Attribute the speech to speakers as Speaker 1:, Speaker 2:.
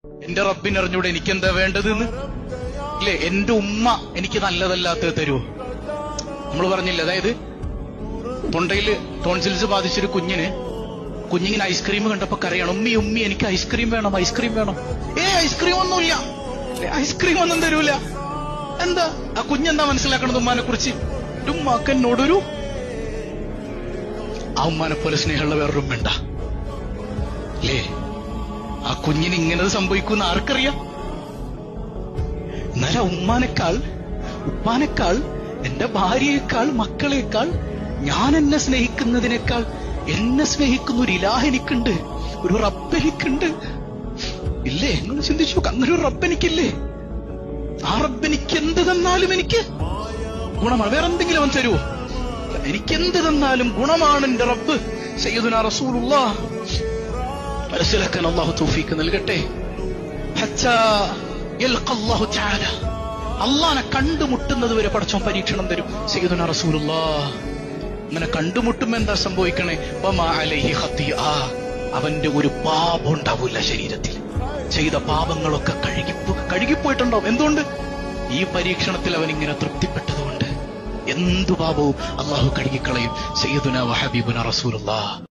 Speaker 1: എന്റെ റബ്ബിനറിഞ്ഞൂടെ എനിക്കെന്താ വേണ്ടതെന്ന് ഇല്ലേ? എന്റെ ഉമ്മ എനിക്ക് നല്ലതല്ലാത്തത് തരുമോ? നമ്മൾ പറഞ്ഞില്ല, അതായത് തൊണ്ടയില് ടോൺസിൽസ് ബാധിച്ചൊരു കുഞ്ഞിങ്ങനെ ഐസ്ക്രീം കണ്ടപ്പോ കരയണം, ഉമ്മി ഉമ്മി എനിക്ക് ഐസ്ക്രീം വേണം, ഐസ്ക്രീം വേണം. ഐസ്ക്രീം ഒന്നുമില്ല, ഐസ്ക്രീം ഒന്നും തരൂല. എന്താ ആ കുഞ്ഞെന്താ മനസ്സിലാക്കണത് ഉമ്മാനെ കുറിച്ച്? ഉമ്മാക്ക് എന്നോടൊരു ആ ഉമ്മാനെ പോലെ സ്നേഹമുള്ള വേറൊരു ഉമ്മ അല്ലേ? ആ കുഞ്ഞിന് ഇങ്ങനെ സംഭവിക്കുന്ന ആർക്കറിയാം? എന്നാൽ ആ ഉപ്പാനേക്കാൾ എന്റെ ഭാര്യയേക്കാൾ മക്കളേക്കാൾ ഞാൻ എന്നെ സ്നേഹിക്കുന്നതിനേക്കാൾ എന്നെ സ്നേഹിക്കുന്ന ഒരു ഇലാഹ് എനിക്കുണ്ട്, ഒരു റബ്ബ് എനിക്കുണ്ട്. ഇല്ലേ? നിങ്ങൾ ചിന്തിച്ചു നോക്ക്, അങ്ങനെ ഒരു റബ്ബ് എനിക്കില്ലേ? ആ റബ്ബ് എനിക്ക് എന്ത് തന്നാലും എനിക്ക് ഗുണമാണ്. വേറെ എന്തെങ്കിലും അവൻ തരുമോ? എനിക്കെന്ത് തന്നാലും ഗുണമാണ് എന്റെ റബ്ബ്. സയ്യിദുനാ റസൂലുള്ളാഹ് മനസ്സിലാക്കാൻ അല്ലാഹു തൗഫീഖ് നൽകട്ടെ. ഹത്താ യൽഖാ അല്ലാഹു തആല, അല്ലാഹനെ കണ്ടുമുട്ടുന്നത് വരെ പടച്ചോൻ പരീക്ഷണം തരും. സയ്യിദുനാ റസൂലുള്ളാഹ് അങ്ങനെ കണ്ടുമുട്ടുമ്പോ എന്താ സംഭവിക്കണേ? വമാ അലൈഹി ഖത്തിആ, അവന്റെ ഒരു പാപം ഉണ്ടാവില്ല ശരീരത്തിൽ. ചെയ്ത പാപങ്ങളൊക്കെ കഴുകിപ്പോയിട്ടുണ്ടാവും. എന്തുകൊണ്ട്? ഈ പരീക്ഷണത്തിൽ അവൻ ഇങ്ങനെ തൃപ്തിപ്പെട്ടതുകൊണ്ട് എന്തു പാപവും അല്ലാഹു കഴുകിക്കളയും. സയ്യിദുനാ വഹബീബുനാ റസൂലുള്ളാഹ്